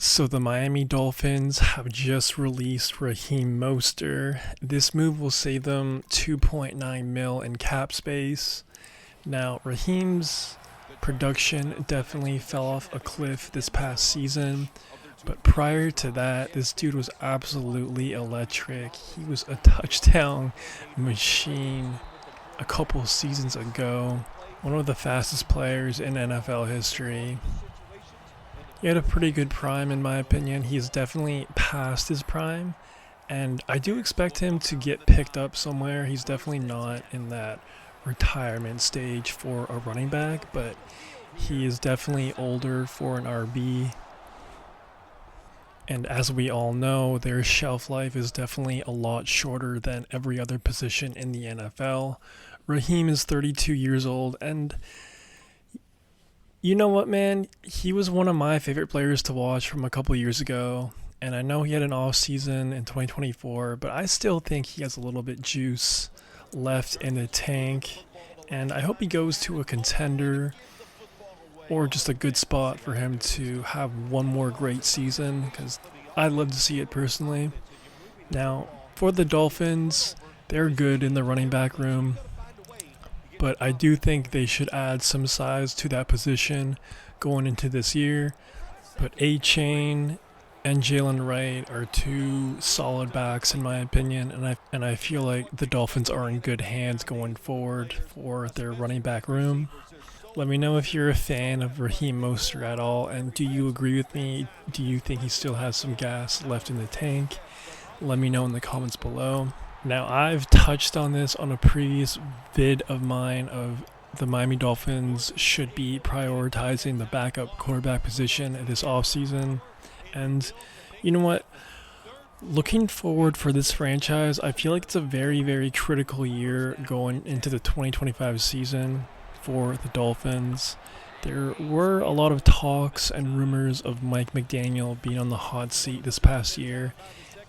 So the Miami Dolphins have just released Raheem Mostert. This move will save them 2.9 mil in cap space. Now, Raheem's production definitely fell off a cliff this past season, but prior to that, this dude was absolutely electric. He was a touchdown machine a couple seasons ago, one of the fastest players in NFL history. He had a pretty good prime, in my opinion. He's definitely past his prime, and I do expect him to get picked up somewhere. He's definitely not in that retirement stage for a running back, but he is definitely older for an RB. And as we all know, their shelf life is definitely a lot shorter than every other position in the NFL. Raheem is 32 years old, and you know what, man? He was one of my favorite players to watch from a couple years ago, and I know he had an off-season in 2024, but I still think he has a little bit juice left in the tank, and I hope he goes to a contender or just a good spot for him to have one more great season, because I'd love to see it personally. Now, for the Dolphins, they're good in the running back room, but I do think they should add some size to that position going into this year. But A-Chain and Jalen Wright are two solid backs in my opinion, and I feel like the Dolphins are in good hands going forward for their running back room. Let me know if you're a fan of Raheem Mostert at all, and do you agree with me? Do you think he still has some gas left in the tank? Let me know in the comments below. Now, I've touched on this on a previous vid of mine of the Miami Dolphins should be prioritizing the backup quarterback position this offseason. And you know what? Looking forward for this franchise, I feel like it's a very, very critical year going into the 2025 season for the Dolphins. There were a lot of talks and rumors of Mike McDaniel being on the hot seat this past year,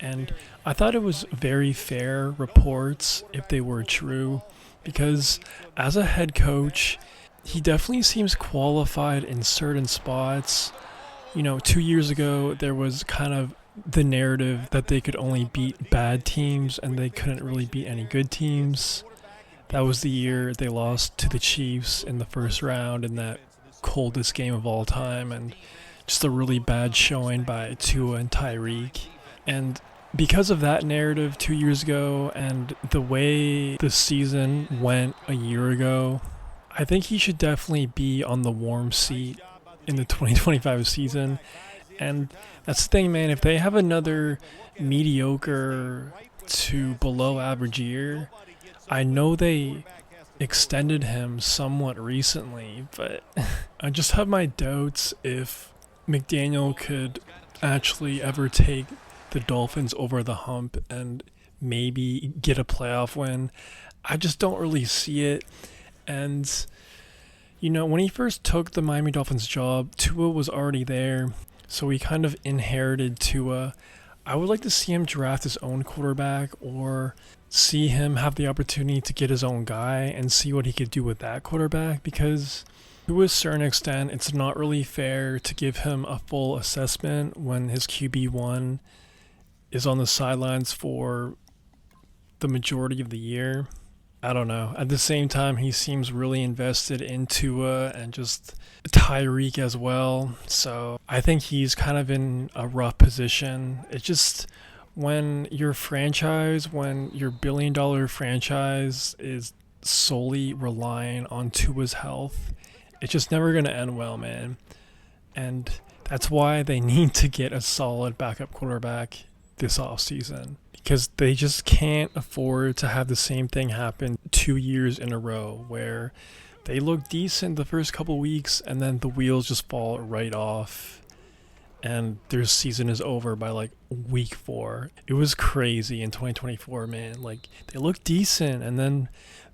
and I thought it was very fair reports if they were true, because as a head coach, he definitely seems qualified in certain spots. 2 years ago, there was kind of the narrative that they could only beat bad teams and they couldn't really beat any good teams. That was the year they lost to the Chiefs in the first round in that coldest game of all time, and just a really bad showing by Tua and Tyreek. And because of that narrative 2 years ago and the way the season went a year ago, I think he should definitely be on the warm seat in the 2025 season. And that's the thing, man. If they have another mediocre to below average year, I know they extended him somewhat recently, but I just have my doubts if McDaniel could actually ever take the Dolphins over the hump and maybe get a playoff win. I just don't really see it. And when he first took the Miami Dolphins job, Tua was already there, so he kind of inherited Tua. I would like to see him draft his own quarterback, or see him have the opportunity to get his own guy and see what he could do with that quarterback, because to a certain extent, it's not really fair to give him a full assessment when his QB1 is on the sidelines for the majority of the year. I don't know. At the same time, he seems really invested in Tua and just Tyreek as well. So I think he's kind of in a rough position. It's just when your billion-dollar franchise is solely relying on Tua's health, it's just never going to end well, man. And that's why they need to get a solid backup quarterback this offseason, because they just can't afford to have the same thing happen 2 years in a row where they look decent the first couple weeks and then the wheels just fall right off and their season is over by like week 4. It was crazy in 2024, man. Like, they looked decent, and then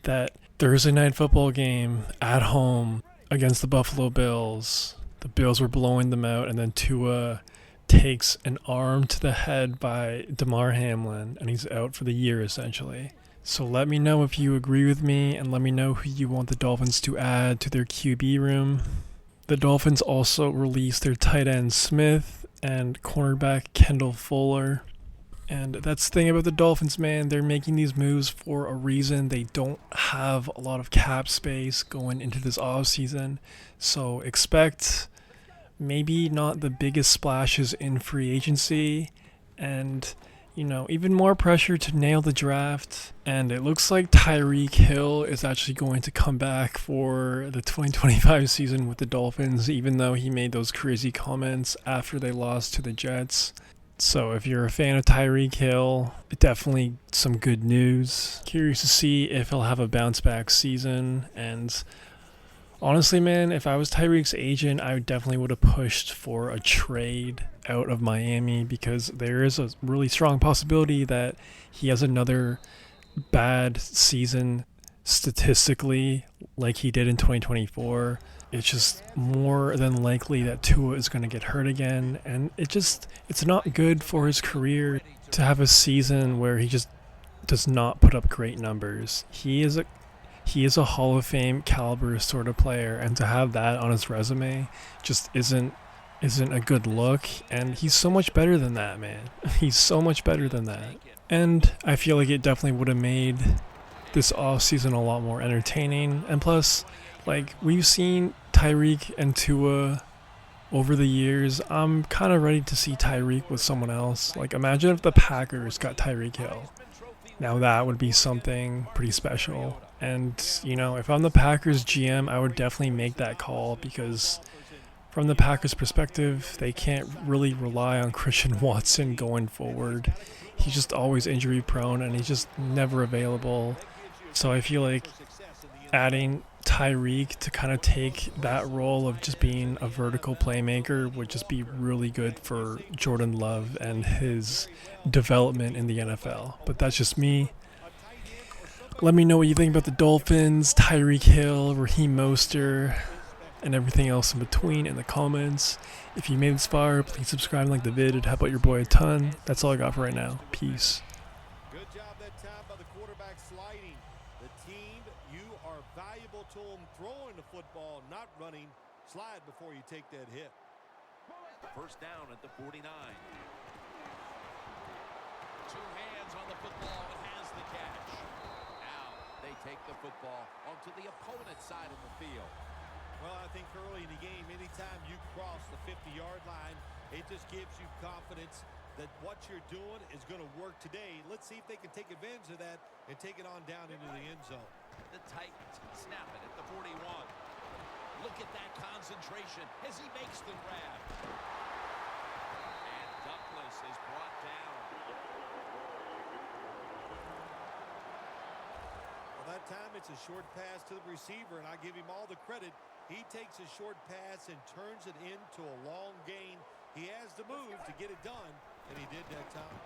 that Thursday night football game at home against the Buffalo Bills, the Bills were blowing them out, and then Tua takes an arm to the head by Damar Hamlin, and he's out for the year essentially. So let me know if you agree with me, and let me know who you want the Dolphins to add to their QB room. The Dolphins also released their tight end Smith, and cornerback Kendall Fuller. And that's the thing about the Dolphins, man. They're making these moves for a reason. They don't have a lot of cap space going into this offseason. So expect maybe not the biggest splashes in free agency. And, even more pressure to nail the draft. And it looks like Tyreek Hill is actually going to come back for the 2025 season with the Dolphins, even though he made those crazy comments after they lost to the Jets. So if you're a fan of Tyreek Hill, definitely some good news. Curious to see if he'll have a bounce back season. And honestly, man, if I was Tyreek's agent, I definitely would have pushed for a trade out of Miami, because there is a really strong possibility that he has another bad season statistically like he did in 2024. It's just more than likely that Tua is going to get hurt again, and it's not good for his career to have a season where he just does not put up great numbers. He is a Hall of Fame caliber sort of player, and to have that on his resume just isn't a good look, and he's so much better than that, man. He's so much better than that. And I feel like it definitely would have made this offseason a lot more entertaining. And plus, like, we've seen Tyreek and Tua over the years. I'm kind of ready to see Tyreek with someone else. Like, imagine if the Packers got Tyreek Hill. Now that would be something pretty special. And, if I'm the Packers GM, I would definitely make that call, because from the Packers' perspective, they can't really rely on Christian Watson going forward. He's just always injury prone, and he's just never available. So I feel like adding Tyreek to kind of take that role of just being a vertical playmaker would just be really good for Jordan Love and his development in the NFL. But that's just me. Let me know what you think about the Dolphins, Tyreek Hill, Raheem Mostert, and everything else in between in the comments. If you made this far, please subscribe and like the vid. It'd help out your boy a ton. That's all I got for right now. Peace. Good job that time by the quarterback sliding. The team, you are valuable to them throwing the football, not running. Slide before you take that hit. First down at the 49. Two hands on the football and has the catch. Now they take the football onto the opponent's side of the field. Well, I think early in the game, anytime you cross the 50-yard line, it just gives you confidence that what you're doing is going to work today. Let's see if they can take advantage of that and take it on down into the end zone. The Titans snap it at the 41. Look at that concentration as he makes the grab. And Douglas is brought down. Well, that time it's a short pass to the receiver, and I give him all the credit. He takes a short pass and turns it into a long gain. He has the move to get it done, and he did that time.